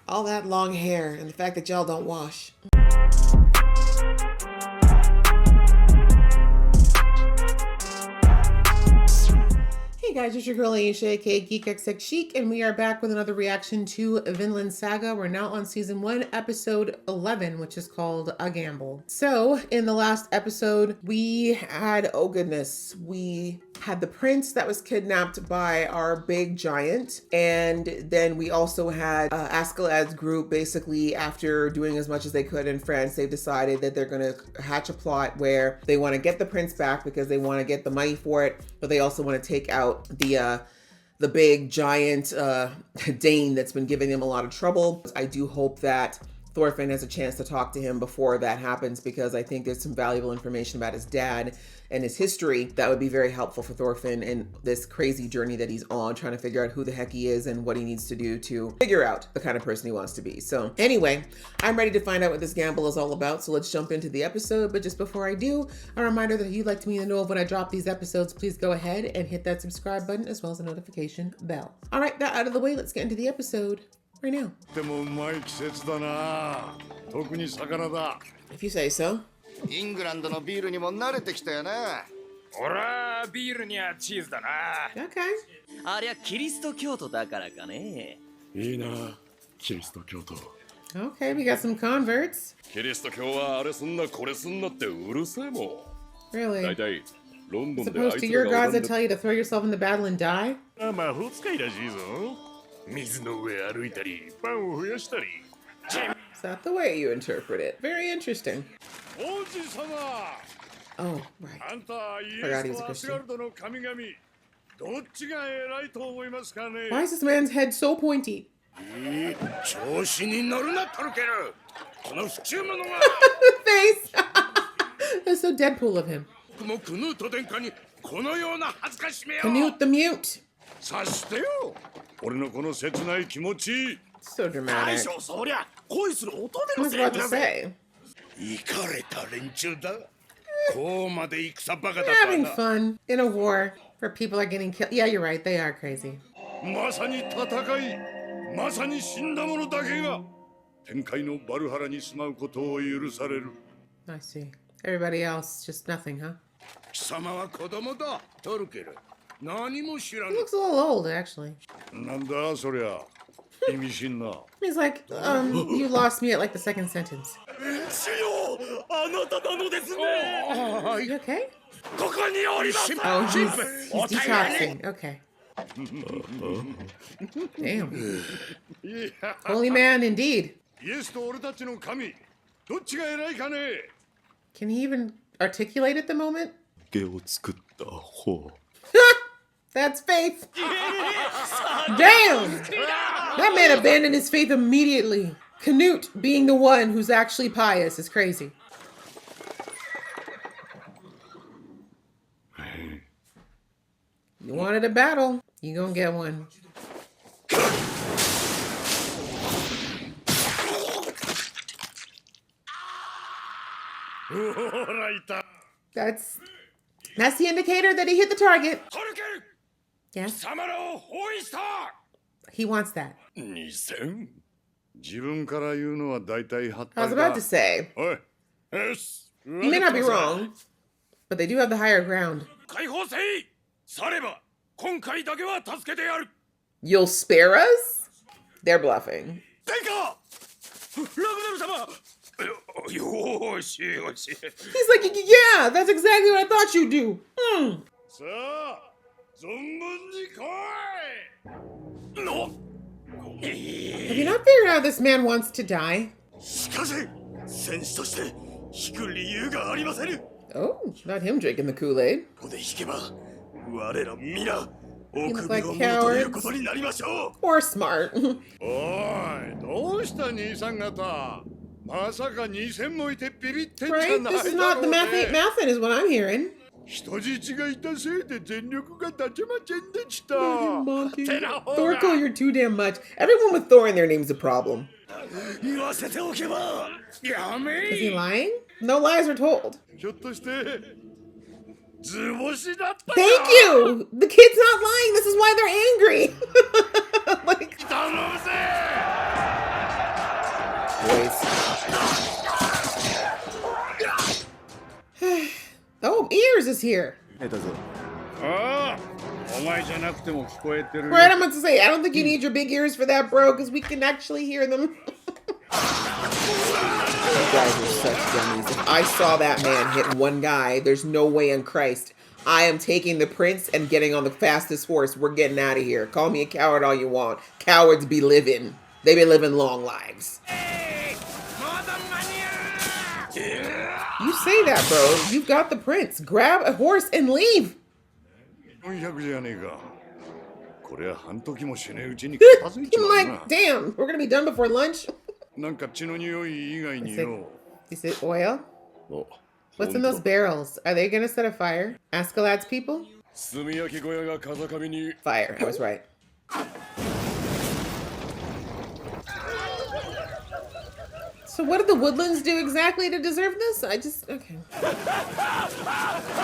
All that long hair and the fact that y'all don't wash. Hey guys, it's your girl Aisha, aka GeekXX Chic, and we are back with another reaction to Vinland Saga. We're now on season 1, episode 11, which is called A Gamble. So, in the last episode, we had, oh goodness, we had the prince that was kidnapped by our big giant, and then we also had Askeladd's group. Basically, after doing as much as they could in France, they've decided that they're going to hatch a plot where they want to get the prince back because they want to get the money for it, but they also want to take out the big giant Dane that's been giving them a lot of trouble. I do hope that Thorfinn has a chance to talk to him before that happens, because I think there's some valuable information about his dad and his history that would be very helpful for Thorfinn in this crazy journey that he's on, trying to figure out who the heck he is and what he needs to do to figure out the kind of person he wants to be. So anyway, I'm ready to find out what this gamble is all about. So let's jump into the episode. But just before I do, a reminder that if you'd like to be in the know of when I drop these episodes, please go ahead and hit that subscribe button as well as the notification bell. All right, that out of the way, let's get into the episode right now. If you say so. イングランドのビールにも慣れてきたよな。ほら、ビールにはチーズだな。Okay. ありゃキリスト教徒だからかね。いいな、キリスト教徒。Okay, we got some converts. キリスト教はあれすんなこれすんなってうるせえもん。Really? 大体ロンドン As であい opposed to つ your らが gods 拝ん that で tell you to throw yourself in the battle and die? 魔法使いらしいぞ。水の上歩いたり、パンを増やしたり。Is that the way you interpret it? Very interesting. 王子様。 Oh, right. あんたイ Forgot エ he ス was a とアスガ Christian. ルドの神々、どっちが偉いと思いますかね。 Why is this man's head so pointy? 調子に乗るなトルケル。この不忠者が。Face! That's so Deadpool of him. もうクヌート殿下にこのような恥ずかしめを。 Canute the Mute. さしてよ。俺のこの切ない気持ち。 So dramatic. そりゃ恋する乙 I 女 was の about to say. イかれた連中だ。こうまで戦バカだ They're った having な。 fun in a war where people are getting killed. Yeah, you're right. They are crazy. まさに戦い、まさに死んだ者だけが天界のバルハラに住まうことを許される。 I see. Everybody else, just nothing, huh? 貴様は子供だ、トルケル。何も知ら He ぬ。 looks a little old, actually. なんだそりゃ。意味深な。 He's like, you lost me at like the second sentence. 主よ、あなたなのですね。 You okay? ここにおります。 Oh, he's detoxing. Okay. Damn. Holy man, indeed. イエスと俺たちの神、どっちが偉いかね。 Can he even articulate at the moment? 家を作った方。 That's faith. Damn! That man abandoned his faith immediately. Canute being the one who's actually pious is crazy. You wanted a battle, you gonna get one. That's the indicator that he hit the target. トルケル、 Yes, 貴様らを包囲した。 he wants that. 2000? 自分から言うのは大体8 I was about to say, おい、よし。 you may not be wrong, but they do have the higher ground. 解放せい。されば今回だけは助けてやる。 You'll spare us? They're bluffing. 殿下、ラグナル様。よしよし。 He's like, yeah, that's exactly what I thought you'd do. さあ、存分に来い。の。 Have you not figured out this man wants to die? しかし、戦士として引く理由がありません。 Oh, not him drinking the Kool-Aid. ここで引けば、我ら皆、 You 臆 look 病 like 者という cowards. ことになりましょう。 Or smart. おい、どうした兄さん方。まさか2000もいてビビってんじゃ Right? ない This is だ not ろ the う math ain't ね。 mathin' is what I'm hearing. 人質がいたせいで全力が立ちませんでした。 Monty. てな方が Thorkel, you're too damn much. Everyone with Thor in their name is a problem. 言わせておけば、やめ Is he い。 lying? No lies are told. ひょっとして、図星だったか。 Thank you! The kid's not lying. This is why they're angry. Like, 頼むぜ。was here. 下手ぞ。ああ、お前じゃなくても聞こえてるよ。 Right, I'm about to say, I don't think you need your big ears for that, bro, because we can actually hear them. You guys are such dummies. If I saw that man hit one guy, there's no way in Christ. I am taking the prince and getting on the fastest horse. We're getting out of here. Call me a coward all you want. Cowards be living. They be living long lives. You say that, bro. You've got the prince. Grab a horse and leave. 400じゃねえか。これは半時もしねえうちに片付いち I'm まう like, な。 damn, we're gonna be done before lunch. なんか血の匂い以外に Is it, よ。 is it oil? お、 What's in those barrels? Are they gonna set a fire? Askeladd's people? 炭焼き小屋が風上に。 Fire. I was right. So what did the Woodlands do exactly to deserve this? I just, okay.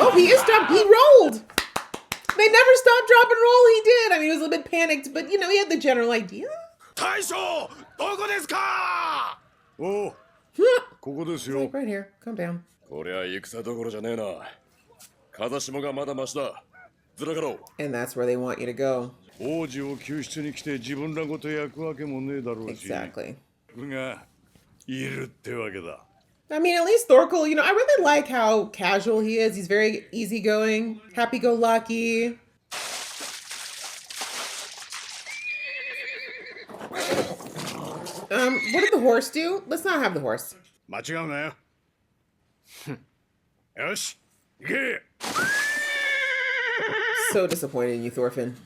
Oh, he rolled! They never stopped, drop, and roll. He did. I mean, he was a little bit panicked, but, you know, he had the general idea. 大将、どこですか。おう、ここですよ。 Like right here. Calm down. こりゃ戦どころじゃねえな。風下がまだマシだ。ずらかろう。 And that's where they want you to go. 王子を救出に来て自分らごと焼くわけもねえだろうし。 Exactly. がいるってわけだ。 I mean, at least Thorkel, you know, I really like how casual he is. He's very easygoing, happy-go-lucky. What did the horse do? Let's not have the horse. 間違うなよ。よし、行け。 So disappointed in you, Thorfinn.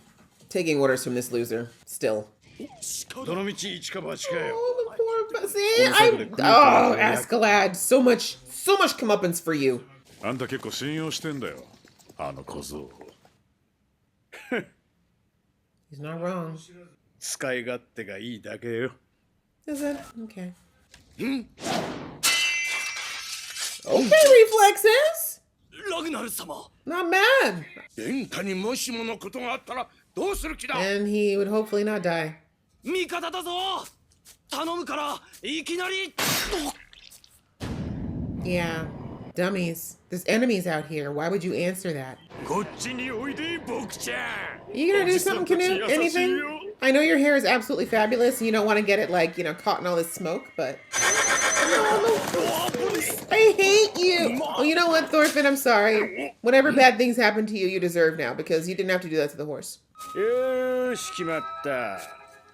Taking orders from this loser. Still. どの道一か八かよ。 Oh, the poor... See, Askeladd. So much comeuppance for you. あんた結構信用してんだよ。あの小僧。 He's not wrong. 使い勝手がいいだけよ。 Is it? Okay. Okay, reflexes. ラグナル様 Not mad. 殿下にもしものことがあったらどうする気だ。 And he would hopefully not die. 味方だぞ頼むからいきなり Yeah. Dummies. There's enemies out here. Why would you answer that? こっちにおいで、僕ちゃん。 You gonna do something, Canute? Anything? I know your hair is absolutely fabulous and you don't want to get it like, you know, caught in all this smoke, but... I hate you! Well, you know what, Thorfinn, I'm sorry. Whatever bad things happen to you, you deserve now, because you didn't have to do that to the horse. よーし、決まった。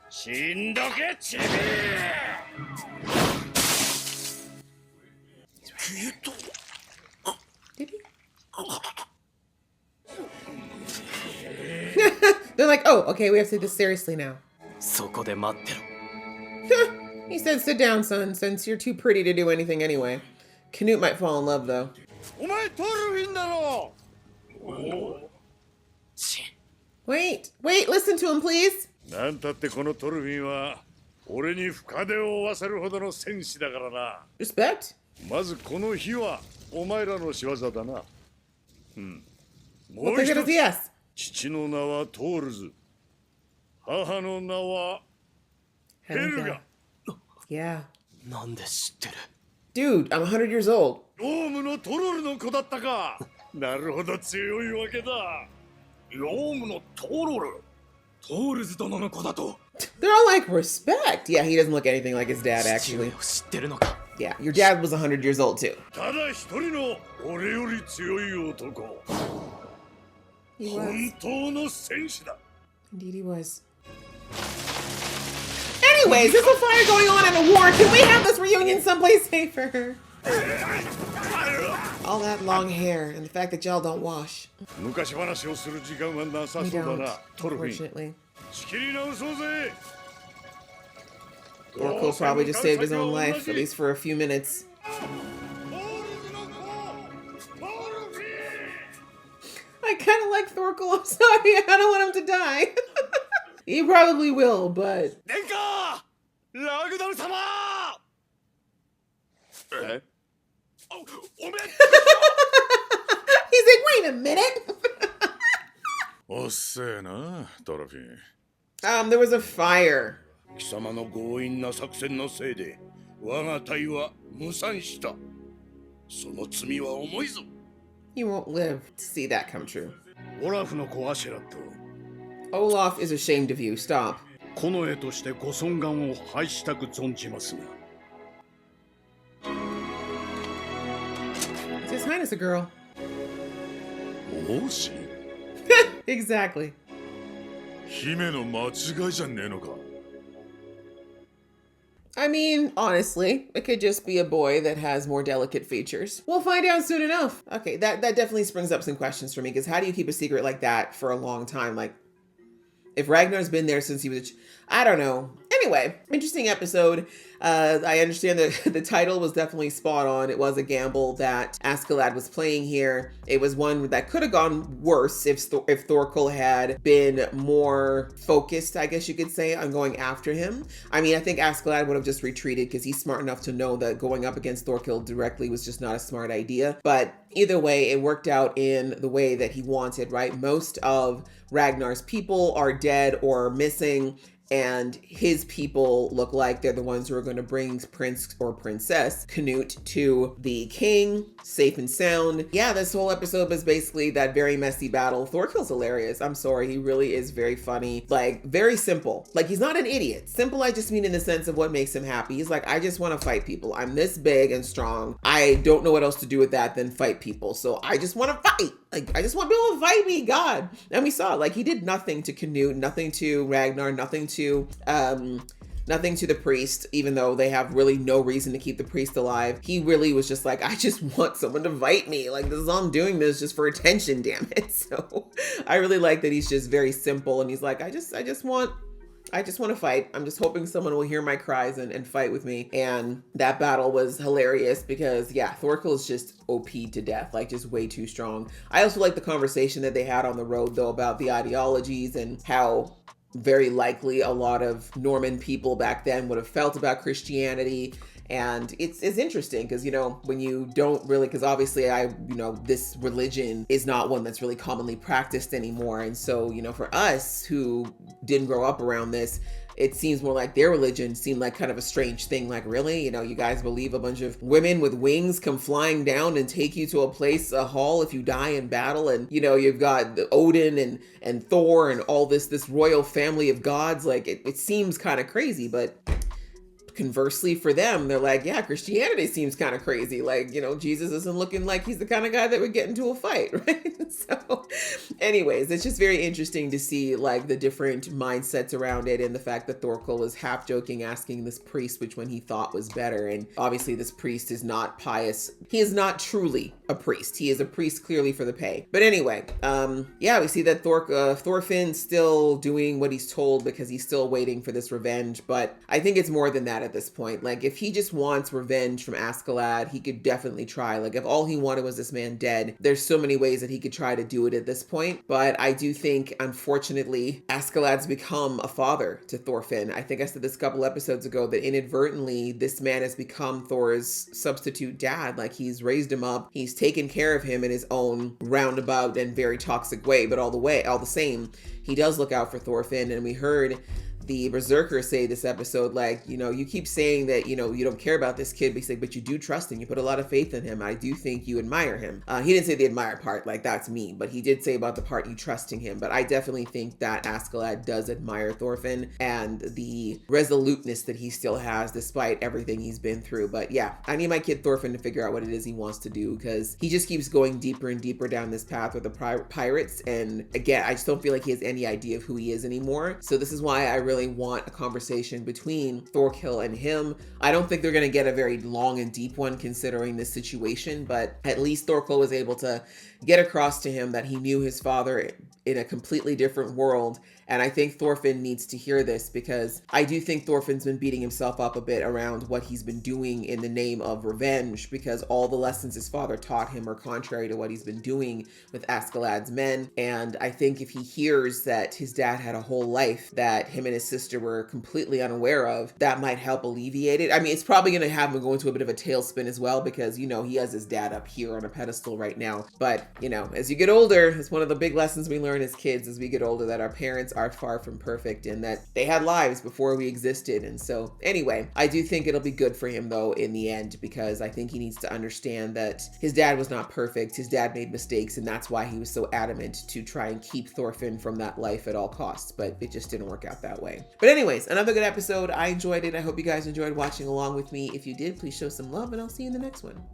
しんどけ、ちびー。 Did he? They're like, oh, okay, we have to take this seriously now. そこで待ってろ He said, sit down, son, since you're too pretty to do anything anyway. Canute might fall in love, though. お前トルフィンだろ。 Wait, listen to him, please. なんたってこのトルフィンは俺に深手を負わせるほどの戦士だからな。 Respect? まずこの火はお前らの仕業だな。うん。も We'll う take 一 it as つ a yes. 父の名はトールズ。母の名はヘルガ。 Yeah. なんで知ってる Dude, I'm 100 years old. ドームのトロルの子だったか。なるほど強いわけだ。ヨームのトロルトールズ殿の子だと They're all like, respect. Yeah, he doesn't look anything like his dad, 父上 actually. を知ってるのか Yeah, your dad was 100 years old, too. ただ一人の俺より強い男。 He 本 was. 当の戦士だ。 Indeed, he was. Anyways, there's a fire going on and a war. Can we have this reunion someplace safer? All that long hair and the fact that y'all don't wash. 昔話をする時間はなさ We そうだ don't, な、トルフィン。 unfortunately. 仕切り直そうぜ。 Orko probably just saved his own life, at least for a few minutes. I kind of like Thorkel. I'm sorry. I don't want him to die. He probably will, but... 殿下ラグナル様え？おめ He's like, wait a minute. おっせえな、トロフィン。 There was a fire. 貴様の強引な作戦のせいで我が隊は無惨した。その罪は重いぞ。You won't live to see that come true. オラフの子アシェラット Olaf is ashamed of you. Stop. 近衛としてご尊願を拝したく存じますが Is His Highness a girl? 王子 Exactly. 姫の間違いじゃねえのか I mean, honestly, it could just be a boy that has more delicate features. We'll find out soon enough. Okay, that definitely springs up some questions for me, because how do you keep a secret like that for a long time? Like, if Ragnar's been there since he was, I don't know. Anyway, interesting episode. I understand that the title was definitely spot on. It was a gamble that Askeladd was playing here. It was one that could have gone worse if Thorkel had been more focused, I guess you could say, on going after him. I mean, I think Askeladd would have just retreated because he's smart enough to know that going up against Thorkel directly was just not a smart idea. But either way, it worked out in the way that he wanted, right? Most of Ragnar's people are dead or missing, and his people look like they're the ones who are going to bring Prince or Princess Canute to the king, safe and sound. Yeah, this whole episode was basically that very messy battle. Thorkel's hilarious. I'm sorry. He really is very funny. Like, very simple. Like, he's not an idiot. Simple, I just mean in the sense of what makes him happy. He's like, I just want to fight people. I'm this big and strong. I don't know what else to do with that than fight people. So I just want to fight. Like, I just want people to fight me, God. And we saw, like, he did nothing to Canute, nothing to Ragnar, nothing to the priest, even though they have really no reason to keep the priest alive. He really was just like, I just want someone to fight me. Like, this is all I'm doing this just for attention, damn it. So I really like that he's just very simple, and he's like, I just want to fight. I'm just hoping someone will hear my cries and fight with me. And that battle was hilarious because, yeah, Thorkel is just OP to death, like just way too strong. I also like the conversation that they had on the road, though, about the ideologies and how very likely a lot of Norman people back then would have felt about Christianity. And it's interesting because, you know, when you don't really, because obviously this religion is not one that's really commonly practiced anymore. And so, you know, for us who didn't grow up around this, it seems more like their religion seemed like kind of a strange thing. Like, really? You know, you guys believe a bunch of women with wings come flying down and take you to a place, a hall, if you die in battle. And, you know, you've got Odin and Thor and all this royal family of gods. Like, it seems kind of crazy, but conversely for them, they're like, yeah, Christianity seems kind of crazy. Like, you know, Jesus isn't looking like he's the kind of guy that would get into a fight, right? So anyways, it's just very interesting to see like the different mindsets around it, and the fact that Thorkel was half joking asking this priest which one he thought was better. And obviously this priest is not pious. He is not truly a priest. He is a priest clearly for the pay. But anyway, yeah, we see that Thorfinn's still doing what he's told because he's still waiting for this revenge. But I think it's more than that at this point. Like, if he just wants revenge from Askeladd, he could definitely try. Like, if all he wanted was this man dead, there's so many ways that he could try to do it at this point. But I do think, unfortunately, Askeladd's become a father to Thorfinn. I think I said this a couple episodes ago that inadvertently this man has become Thor's substitute dad. Like, he's raised him up, he's taken care of him in his own roundabout and very toxic way, but all the same, he does look out for Thorfinn. And we heard the Berserker say this episode, like, you know, you keep saying that, you know, you don't care about this kid, but he's like, but you do trust him. You put a lot of faith in him. I do think you admire him. He didn't say the admire part, like that's me, but he did say about the part you trusting him. But I definitely think that Askeladd does admire Thorfinn and the resoluteness that he still has despite everything he's been through. But yeah, I need my kid Thorfinn to figure out what it is he wants to do, because he just keeps going deeper and deeper down this path with the pirates. And again, I just don't feel like he has any idea of who he is anymore. So this is why I really want a conversation between Thorkel and him. I don't think they're going to get a very long and deep one considering this situation, but at least Thorkel was able to get across to him that he knew his father in a completely different world. And I think Thorfinn needs to hear this, because I do think Thorfinn's been beating himself up a bit around what he's been doing in the name of revenge, because all the lessons his father taught him are contrary to what he's been doing with Askeladd's men. And I think if he hears that his dad had a whole life that him and his sister were completely unaware of, that might help alleviate it. I mean, it's probably going to have him go into a bit of a tailspin as well, because, you know, he has his dad up here on a pedestal right now. But, you know, as you get older, it's one of the big lessons we learn as kids as we get older, that our parents are far from perfect and that they had lives before we existed. And so anyway, I do think it'll be good for him though in the end, because I think he needs to understand that his dad was not perfect. His dad made mistakes, and that's why he was so adamant to try and keep Thorfinn from that life at all costs, but it just didn't work out that way. But anyways, another good episode. I enjoyed it. I hope you guys enjoyed watching along with me. If you did, please show some love, and I'll see you in the next one.